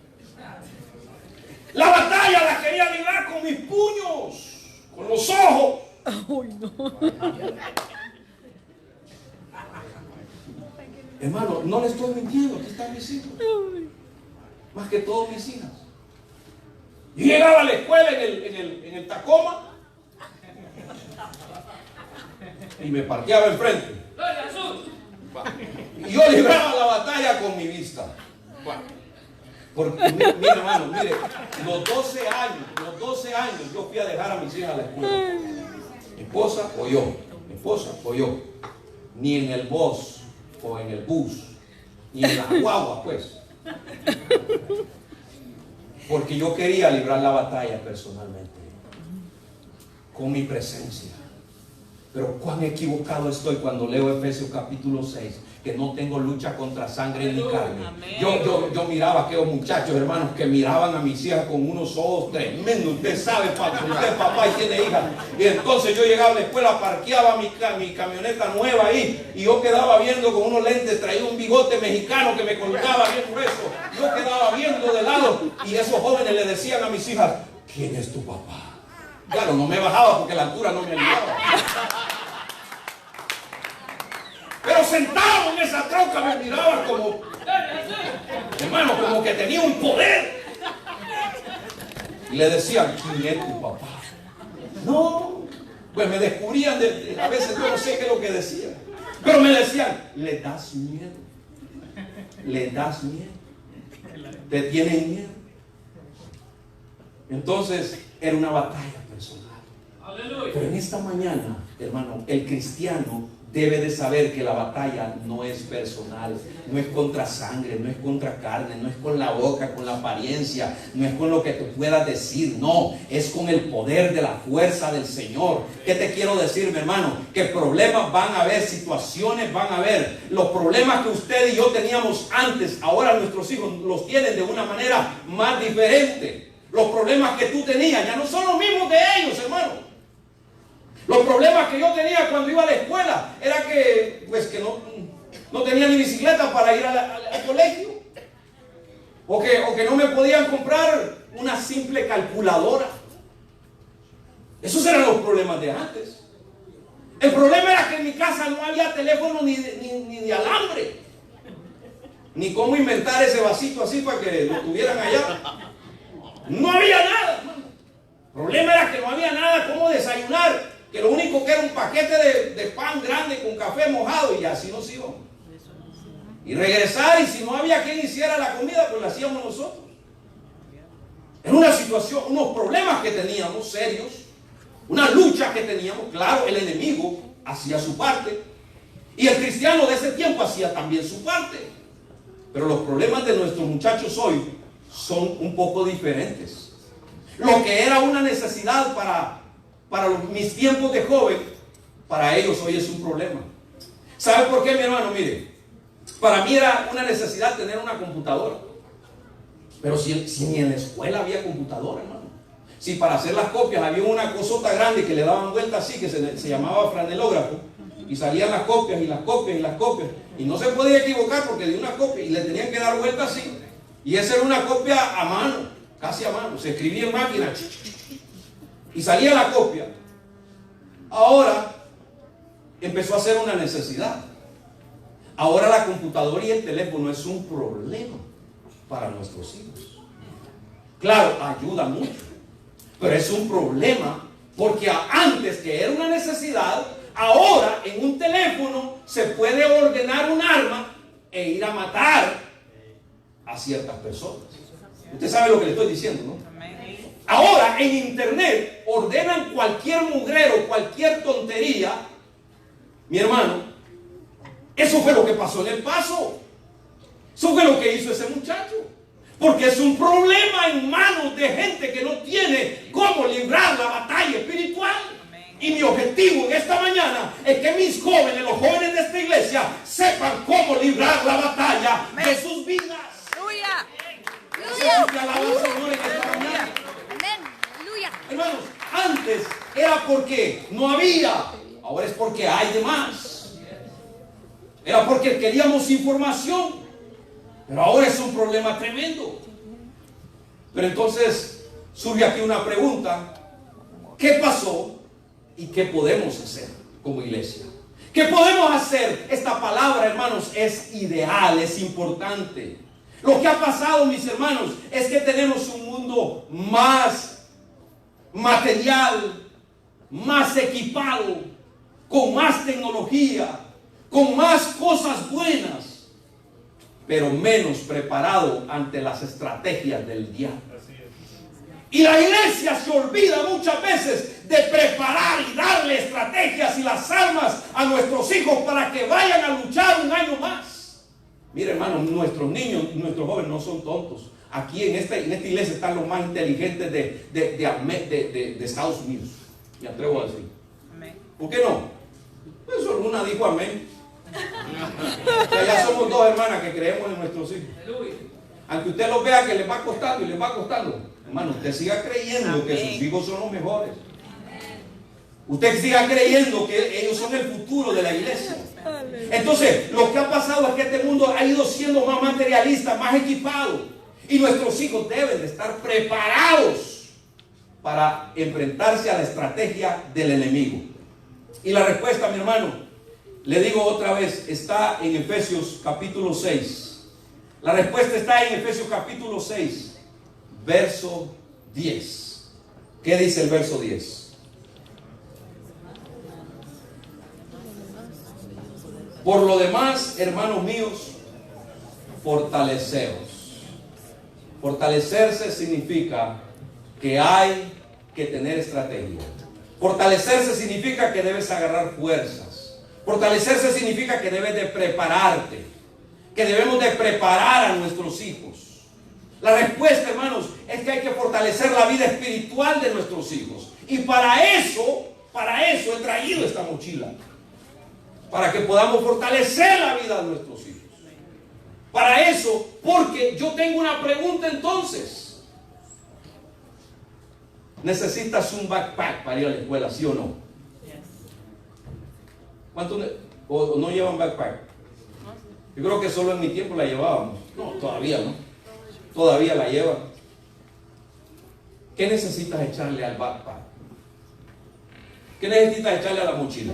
La batalla la quería librar con mis puños, con los ojos. Ay, no. Hermano, no le estoy mintiendo, aquí están mis hijos. Más que todos mis hijas. Yo llegaba a la escuela en el Tacoma y me parqueaba enfrente. Y yo libraba la batalla con mi vista. Porque, mire hermano, mire, los 12 años yo fui a dejar a mis hijas a la escuela. Mi esposa o yo. Ni en el bus o en el bus, ni en la guagua, pues. Porque yo quería librar la batalla personalmente, con mi presencia. Pero cuán equivocado estoy cuando leo Efesios capítulo 6, que no tengo lucha contra sangre ni carne. Yo miraba a aquellos muchachos, hermanos, que miraban a mis hijas con unos ojos tremendos. Usted sabe, usted es papá y tiene hijas. Y entonces yo llegaba a la escuela, parqueaba mi camioneta nueva ahí, y yo quedaba viendo con unos lentes, traía un bigote mexicano que me colgaba bien grueso. Yo quedaba viendo de lado, y esos jóvenes le decían a mis hijas: ¿quién es tu papá? Claro, no me bajaba porque la altura no me ayudaba. Pero sentado en esa troca me miraba como, hermano, como que tenía un poder. Y le decían: ¿quién es tu papá? No, pues me descubrían, a veces yo no sé qué es lo que decían, pero me decían: le das miedo, te tienen miedo. Entonces era una batalla personal. Pero en esta mañana, hermano, el cristiano debe de saber que la batalla no es personal, no es contra sangre, no es contra carne, no es con la boca, con la apariencia, no es con lo que tú puedas decir, no, es con el poder de la fuerza del Señor. ¿Qué te quiero decir, mi hermano? Que problemas van a haber, situaciones van a haber. Los problemas que usted y yo teníamos antes, ahora nuestros hijos los tienen de una manera más diferente. Los problemas que tú tenías ya no son los mismos de ellos, hermano. Los problemas que yo tenía cuando iba a la escuela era que no tenía ni bicicleta para ir al colegio, o que no me podían comprar una simple calculadora. Esos eran los problemas de antes. El problema era que en mi casa no había teléfono ni de alambre, ni cómo inventar ese vasito así para que lo tuvieran allá. No había nada, hermano. El problema era que no había nada cómo desayunar, que lo único que era un paquete de pan grande con café mojado, y así nos íbamos. Y regresar, y si no había quien hiciera la comida, pues la hacíamos nosotros. Era una situación, unos problemas que teníamos serios, una lucha que teníamos. Claro, el enemigo hacía su parte, y el cristiano de ese tiempo hacía también su parte. Pero los problemas de nuestros muchachos hoy son un poco diferentes. Lo que era una necesidad para mis tiempos de joven, para ellos hoy es un problema. ¿Sabe por qué, mi hermano? Mire, para mí era una necesidad tener una computadora. Pero si ni en la escuela había computadora, hermano. Si para hacer las copias había una cosota grande que le daban vuelta así, que se llamaba franelógrafo, y salían las copias y las copias y las copias, y no se podía equivocar porque de una copia y le tenían que dar vuelta así, y esa era una copia a mano, casi a mano, se escribía en máquina y salía la copia. Ahora empezó a ser una necesidad. Ahora la computadora y el teléfono es un problema para nuestros hijos. Claro, ayuda mucho, pero es un problema porque antes, que era una necesidad, ahora en un teléfono se puede ordenar un arma e ir a matar a ciertas personas. Usted sabe lo que le estoy diciendo, ¿no? Ahora en internet ordenan cualquier mugrero, cualquier tontería. Mi hermano, eso fue lo que pasó en El Paso. Eso fue lo que hizo ese muchacho. Porque es un problema en manos de gente que no tiene cómo librar la batalla espiritual. Y mi objetivo en esta mañana es que mis jóvenes, los jóvenes de esta iglesia, sepan cómo librar la batalla de sus vidas. ¡Aleluya! Hermanos, antes era porque no había, ahora es porque hay de más. Era porque queríamos información, pero ahora es un problema tremendo. Pero entonces surge aquí una pregunta: ¿qué pasó y qué podemos hacer como iglesia? ¿Qué podemos hacer? Esta palabra, hermanos, es ideal, es importante. Lo que ha pasado, mis hermanos, es que tenemos un mundo más material, más equipado, con más tecnología, con más cosas buenas, pero menos preparado ante las estrategias del diablo. Y la iglesia se olvida muchas veces de preparar y darle estrategias y las armas a nuestros hijos para que vayan a luchar un año más. Mire, hermano, nuestros niños, nuestros jóvenes no son tontos. Aquí en esta iglesia están los más inteligentes de Estados Unidos. Me atrevo a decir. Amén. ¿Por qué no? Pues solo una dijo amén. O sea, ya somos dos hermanas que creemos en nuestros hijos. Aunque usted los vea que les va costando y les va costando, hermano, usted siga creyendo que sus hijos son los mejores. Usted siga creyendo que ellos son el futuro de la iglesia. Entonces, lo que ha pasado es que este mundo ha ido siendo más materialista, más equipado. Y nuestros hijos deben de estar preparados para enfrentarse a la estrategia del enemigo. Y la respuesta, mi hermano, le digo otra vez, está en Efesios capítulo 6. La respuesta está en Efesios capítulo 6, verso 10. ¿Qué dice el verso 10? Por lo demás, hermanos míos, fortaleceos. Fortalecerse significa que hay que tener estrategia. Fortalecerse significa que debes agarrar fuerzas. Fortalecerse significa que debes de prepararte, que debemos de preparar a nuestros hijos. La respuesta, hermanos, es que hay que fortalecer la vida espiritual de nuestros hijos. Y para eso he traído esta mochila. Para que podamos fortalecer la vida de nuestros hijos. Para eso, porque yo tengo una pregunta entonces. ¿Necesitas un backpack para ir a la escuela, sí o no? ¿Cuántos o no llevan backpack? Yo creo que solo en mi tiempo la llevábamos. No, todavía no. Todavía la llevan. ¿Qué necesitas echarle al backpack? ¿Qué necesitas echarle a la mochila?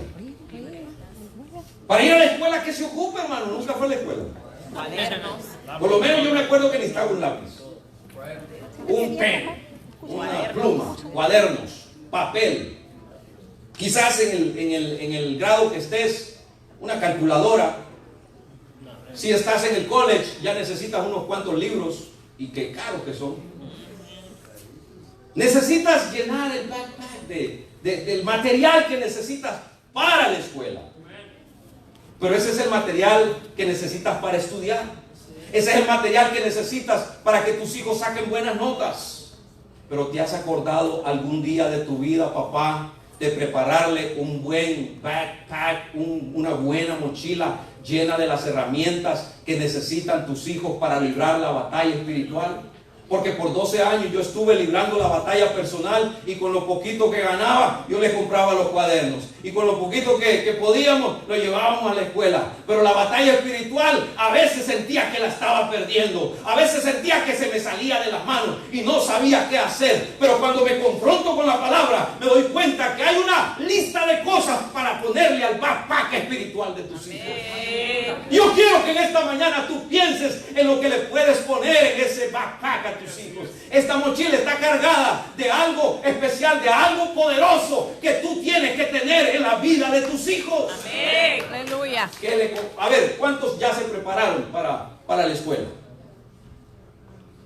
Para ir a la escuela, ¿qué se ocupa, hermano? Nunca fue a la escuela. Por lo menos yo me acuerdo que necesitaba un lápiz, un pen, una pluma, cuadernos, papel. Quizás en el grado que estés, una calculadora. Si estás en el college, ya necesitas unos cuantos libros, y qué caros que son. Necesitas llenar el backpack del material que necesitas para la escuela. Pero ese es el material que necesitas para estudiar. Ese es el material que necesitas para que tus hijos saquen buenas notas. Pero ¿te has acordado algún día de tu vida, papá, de prepararle un buen backpack, una buena mochila llena de las herramientas que necesitan tus hijos para librar la batalla espiritual? Porque por 12 años yo estuve librando la batalla personal, y con lo poquito que ganaba yo les compraba los cuadernos, y con lo poquito que podíamos lo llevábamos a la escuela. Pero la batalla espiritual a veces sentía que la estaba perdiendo, a veces sentía que se me salía de las manos y no sabía qué hacer. Pero cuando me confronto con la palabra, me doy cuenta que hay una lista de cosas para ponerle al backpack espiritual de tus hijos. Yo quiero que en esta mañana tú pienses en lo que le puedes poner en ese backpack a tus hijos. Esta mochila está cargada de algo especial, de algo poderoso que tú tienes que tener en la vida de tus hijos. Amén. Aleluya. A ver, ¿cuántos ya se prepararon para la escuela?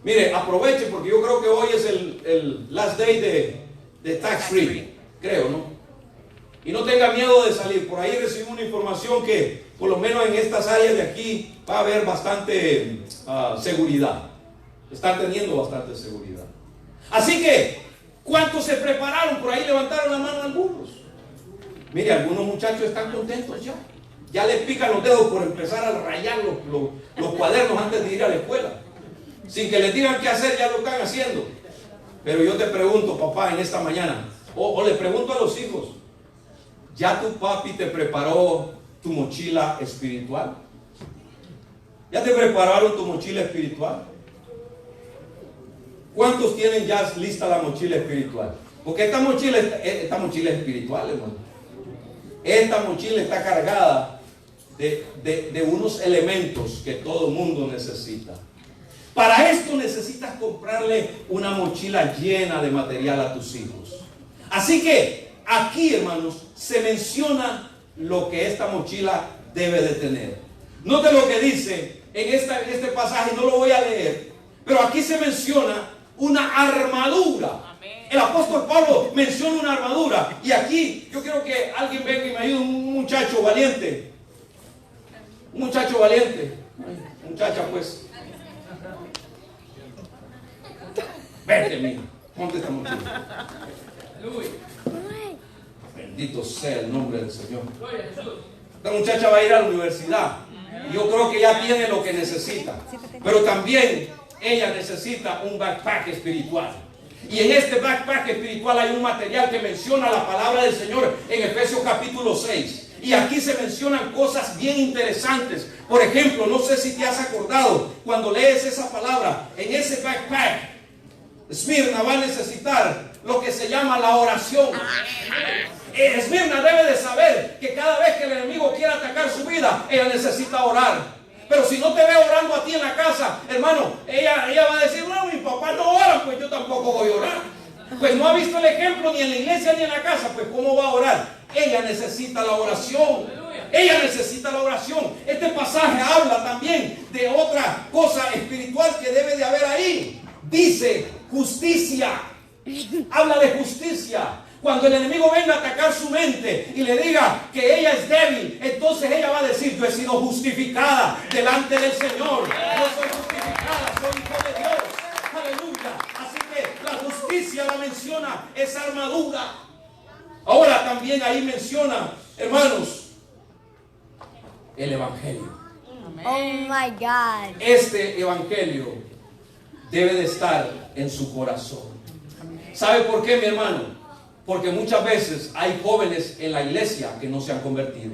Mire, aproveche, porque yo creo que hoy es el last day de tax free, creo, ¿no? Y no tenga miedo de salir. Por ahí recibí una información que por lo menos en estas áreas de aquí va a haber bastante seguridad. Están teniendo bastante seguridad. Así que, ¿cuántos se prepararon? Por ahí levantaron la mano algunos. Mire, algunos muchachos están contentos ya. Ya les pican los dedos por empezar a rayar los cuadernos antes de ir a la escuela. Sin que les digan qué hacer, ya lo están haciendo. Pero yo te pregunto, papá, en esta mañana, o le pregunto a los hijos, ¿ya tu papi te preparó tu mochila espiritual? ¿Ya te prepararon tu mochila espiritual? ¿Cuántos tienen ya lista la mochila espiritual? Porque esta mochila es espiritual, hermano. Esta mochila está cargada de unos elementos que todo mundo necesita. Para esto necesitas comprarle una mochila llena de material a tus hijos. Así que aquí, hermanos, se menciona lo que esta mochila debe de tener. Note lo que dice en este pasaje, no lo voy a leer, pero aquí se menciona una armadura. El apóstol Pablo menciona una armadura. Y aquí yo quiero que alguien venga y me ayude, un muchacho valiente. Un muchacho valiente. Muchacha, pues. Vete, mijo. Ponte esta mochila. Bendito sea el nombre del Señor. Esta muchacha va a ir a la universidad. Y yo creo que ya tiene lo que necesita. Pero también ella necesita un backpack espiritual. Y en este backpack espiritual hay un material que menciona la palabra del Señor en Efesios capítulo 6. Y aquí se mencionan cosas bien interesantes. Por ejemplo, no sé si te has acordado, cuando lees esa palabra, en ese backpack, Esmirna va a necesitar lo que se llama la oración. Esmirna debe de saber que cada vez que el enemigo quiera atacar su vida, ella necesita orar. Pero si no te ve orando a ti en la casa, hermano, ella va a decir, no, mi papá no ora, pues yo tampoco voy a orar. Pues no ha visto el ejemplo ni en la iglesia ni en la casa, pues ¿cómo va a orar? Ella necesita la oración. Ella necesita la oración. Este pasaje habla también de otra cosa espiritual que debe de haber ahí. Dice justicia. Habla de justicia. Cuando el enemigo venga a atacar su mente y le diga que ella es débil, entonces ella va a decir, yo he sido justificada delante del Señor. Yo soy justificada, soy hijo de Dios. Aleluya. Así que la justicia la menciona esa armadura. Ahora también ahí menciona, hermanos, el evangelio. Oh my God. Este evangelio debe de estar en su corazón. ¿Sabe por qué, mi hermano? Porque muchas veces hay jóvenes en la iglesia que no se han convertido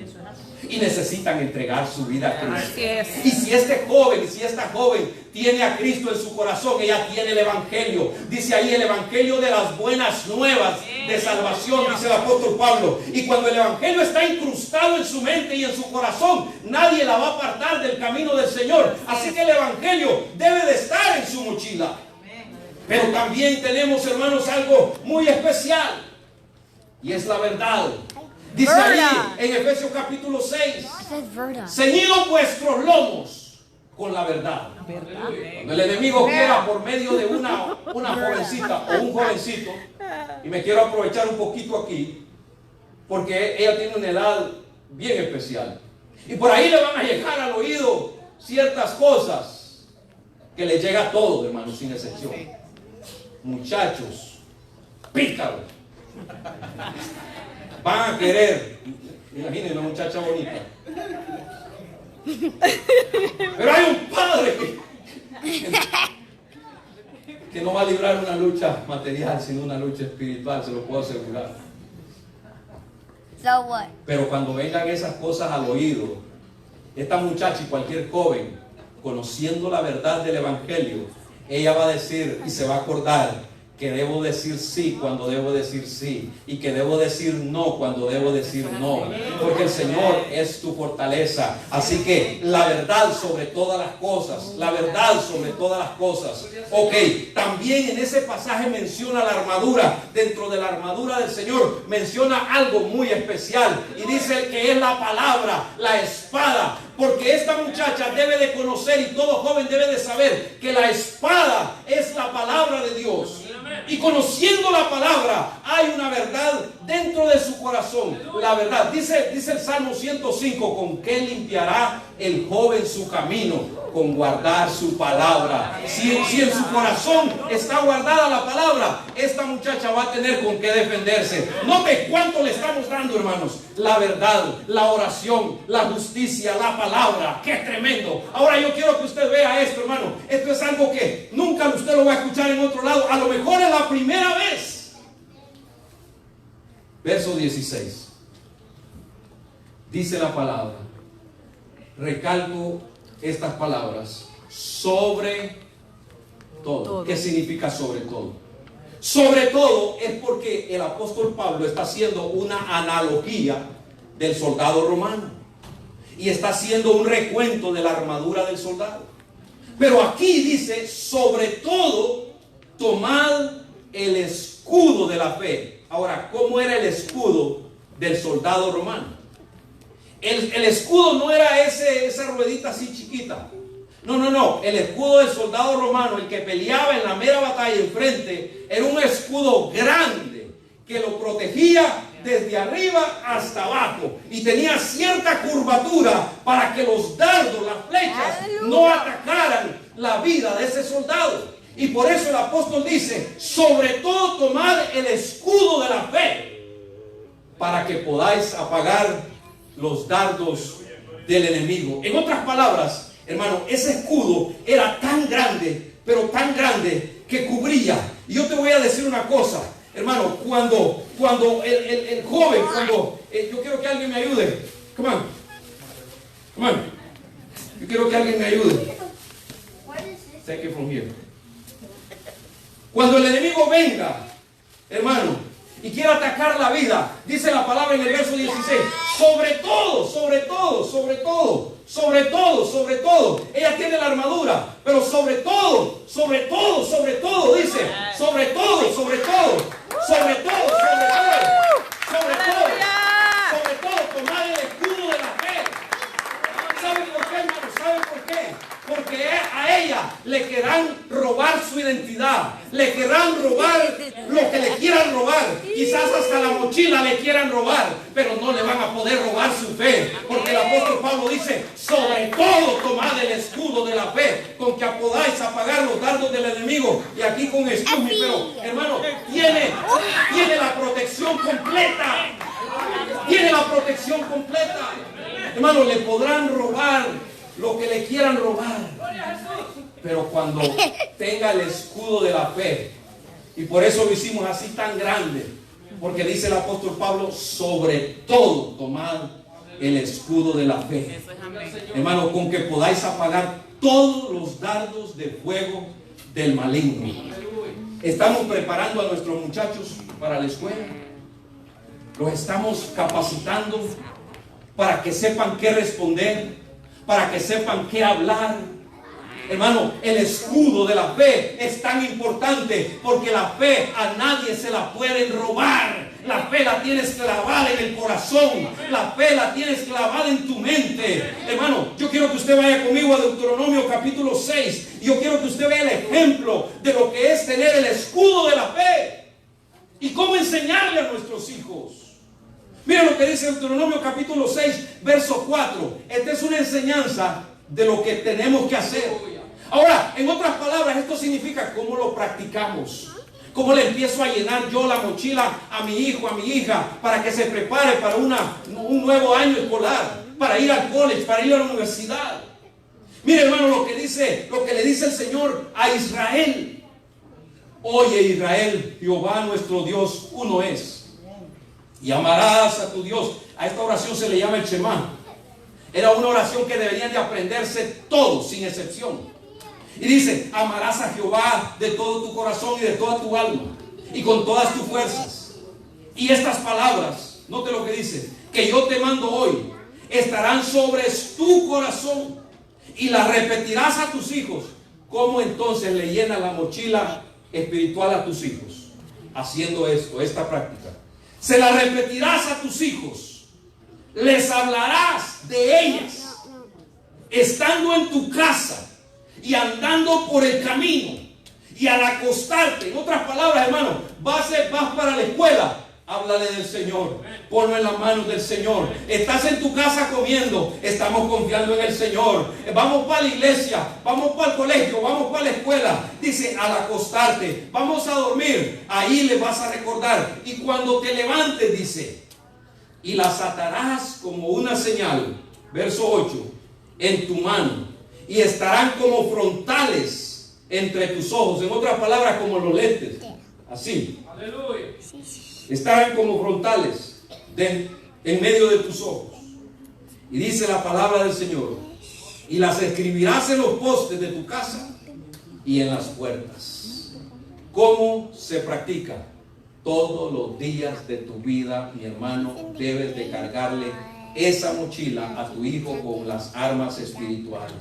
y necesitan entregar su vida a Cristo. Y si este joven, si esta joven tiene a Cristo en su corazón, ella tiene el evangelio. Dice ahí el evangelio de las buenas nuevas de salvación, dice el apóstol Pablo. Y cuando el evangelio está incrustado en su mente y en su corazón, nadie la va a apartar del camino del Señor. Así que el evangelio debe de estar en su mochila. Pero también tenemos, hermanos, algo muy especial. Y es la verdad. Dice ahí en Efesios capítulo 6, ceñidos vuestros lomos con la verdad. Cuando el enemigo quiera por medio de una jovencita o un jovencito, y me quiero aprovechar un poquito aquí, porque ella tiene una edad bien especial, y por ahí le van a llegar al oído ciertas cosas que le llega a todos, hermanos, sin excepción. Muchachos pícaros van a querer, imaginen una muchacha bonita, pero hay un padre que no va a librar una lucha material, sino una lucha espiritual, se lo puedo asegurar. So what? Pero cuando vengan esas cosas al oído, esta muchacha y cualquier joven, conociendo la verdad del evangelio, ella va a decir y se va a acordar que debo decir sí cuando debo decir sí, y que debo decir no cuando debo decir no, porque el Señor es tu fortaleza. Así que la verdad sobre todas las cosas, la verdad sobre todas las cosas. Ok, también en ese pasaje menciona la armadura. Dentro de la armadura del Señor menciona algo muy especial, y dice que es la palabra, la espada. Porque esta muchacha debe de conocer, y todo joven debe de saber, que la espada es la palabra de Dios. Y conociendo la palabra, hay una verdad dentro de su corazón. La verdad, dice el Salmo 105, ¿con qué limpiará el joven su camino? Con guardar su palabra. Si en su corazón está guardada la palabra, esta muchacha va a tener con qué defenderse. Note cuánto le estamos dando, hermanos. La verdad, la oración, la justicia, la palabra. ¡Qué tremendo! Ahora yo quiero que usted vea esto, hermano. Esto es algo que nunca usted lo va a escuchar en otro lado. A lo mejor es la primera vez. Verso 16. Dice la palabra. Recalco estas palabras: sobre todo. ¿Qué significa sobre todo? Sobre todo es porque el apóstol Pablo está haciendo una analogía del soldado romano. Y está haciendo un recuento de la armadura del soldado. Pero aquí dice, sobre todo, tomad el escudo de la fe. Ahora, ¿cómo era el escudo del soldado romano? El escudo no era esa ruedita así chiquita. No. El escudo del soldado romano, el que peleaba en la mera batalla enfrente, era un escudo grande que lo protegía desde arriba hasta abajo y tenía cierta curvatura para que los dardos, las flechas, no atacaran la vida de ese soldado. Y por eso el apóstol dice, sobre todo tomad el escudo de la fe para que podáis apagar los dardos del enemigo. En otras palabras, hermano, ese escudo era tan grande, pero tan grande que cubría. Y yo te voy a decir una cosa, hermano, cuando el joven, yo quiero que alguien me ayude. Come on. Yo quiero que alguien me ayude. Take it from here. Cuando el enemigo venga, hermano, y quiera atacar la vida, dice la palabra en el verso 16, sobre todo, ella tiene la armadura, pero sobre todo, dice, sobre todo, tomad el escudo de la fe. ¿Saben por qué, hermano? ¿Saben por qué? Porque a ella le querrán robar su identidad, le querrán robar lo que le quieran robar, quizás hasta la mochila le quieran robar, pero no le van a poder robar su fe, porque el apóstol Pablo dice, sobre todo tomad el escudo de la fe, con que podáis apagar los dardos del enemigo. Y aquí con escudo, pero hermano, tiene la protección completa, hermano, le podrán robar lo que le quieran robar, pero cuando tenga el escudo de la fe, y por eso lo hicimos así tan grande, porque dice el apóstol Pablo, sobre todo tomad el escudo de la fe, hermano, con que podáis apagar todos los dardos de fuego del maligno. Estamos preparando a nuestros muchachos para la escuela, los estamos capacitando para que sepan qué responder, para que sepan qué hablar. Hermano, el escudo de la fe es tan importante porque la fe a nadie se la pueden robar. La fe la tienes clavada en el corazón, la fe la tienes clavada en tu mente. Hermano, yo quiero que usted vaya conmigo a Deuteronomio capítulo 6 y yo quiero que usted vea el ejemplo de lo que es tener el escudo de la fe y cómo enseñarle a nuestros hijos. Mira lo que dice Deuteronomio capítulo 6, verso 4. Esta es una enseñanza de lo que tenemos que hacer. Ahora, en otras palabras, esto significa cómo lo practicamos. Cómo le empiezo a llenar yo la mochila a mi hijo, a mi hija, para que se prepare para un nuevo año escolar, para ir al college, para ir a la universidad. Mire, hermano, lo que le dice el Señor a Israel. Oye, Israel, Jehová nuestro Dios, uno es. Y amarás a tu Dios. A esta oración se le llama el Shema. Era una oración que deberían de aprenderse todos, sin excepción. Y dice, amarás a Jehová de todo tu corazón y de toda tu alma y con todas tus fuerzas. Y estas palabras, note lo que dice, que yo te mando hoy, estarán sobre tu corazón y las repetirás a tus hijos. ¿Cómo entonces le llena la mochila espiritual a tus hijos? Haciendo esta práctica. Se la repetirás a tus hijos, les hablarás de ellas, estando en tu casa y andando por el camino y al acostarte. En otras palabras, hermano, vas para la escuela, háblale del Señor, ponlo en las manos del Señor. Estás en tu casa comiendo, estamos confiando en el Señor. Vamos para la iglesia, vamos para el colegio, vamos para la escuela. Dice, al acostarte, vamos a dormir, ahí le vas a recordar. Y cuando te levantes, dice, y las atarás como una señal, verso 8, en tu mano, y estarán como frontales entre tus ojos. En otras palabras, como los lentes, así. Aleluya. Estarán como frontales en medio de tus ojos. Y dice la palabra del Señor, y las escribirás en los postes de tu casa y en las puertas. ¿Cómo se practica? Todos los días de tu vida, mi hermano, debes de cargarle esa mochila a tu hijo con las armas espirituales.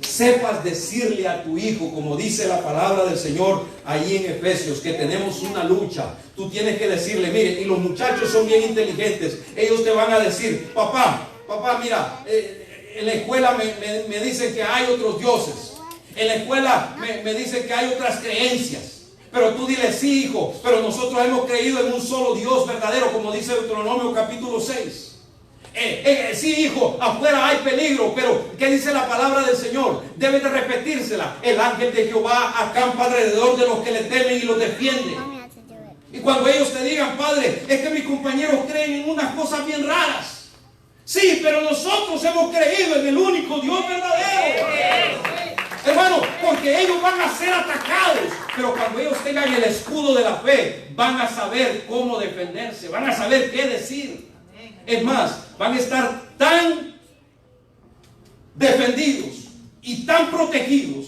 Sepas decirle a tu hijo, como dice la palabra del Señor ahí en Efesios, que tenemos una lucha. Tú tienes que decirle, mire, y los muchachos son bien inteligentes. Ellos te van a decir, papá, mira, en la escuela me dicen que hay otros dioses. En la escuela me dicen que hay otras creencias. Pero tú dile, sí, hijo, pero nosotros hemos creído en un solo Dios verdadero, como dice Deuteronomio capítulo 6. Sí, hijo, afuera hay peligro, pero ¿qué dice la palabra del Señor? Debe de repetírsela. El ángel de Jehová acampa alrededor de los que le temen y los defiende. Y cuando ellos te digan, padre, es que mis compañeros creen en unas cosas bien raras. Sí, pero nosotros hemos creído en el único Dios verdadero. Hermano, porque ellos van a ser atacados, pero cuando ellos tengan el escudo de la fe, van a saber cómo defenderse, van a saber qué decir. Es más, van a estar tan defendidos y tan protegidos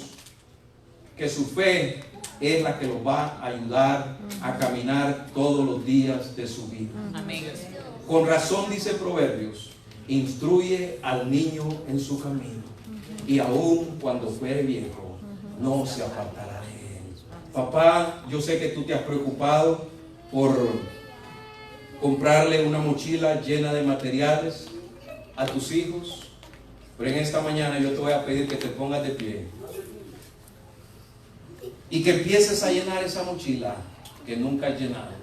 que su fe es la que los va a ayudar a caminar todos los días de su vida. Con razón dice Proverbios, instruye al niño en su camino, y aun cuando fuere viejo, no se apartará de él. Papá, yo sé que tú te has preocupado por comprarle una mochila llena de materiales a tus hijos, pero en esta mañana yo te voy a pedir que te pongas de pie y que empieces a llenar esa mochila que nunca has llenado.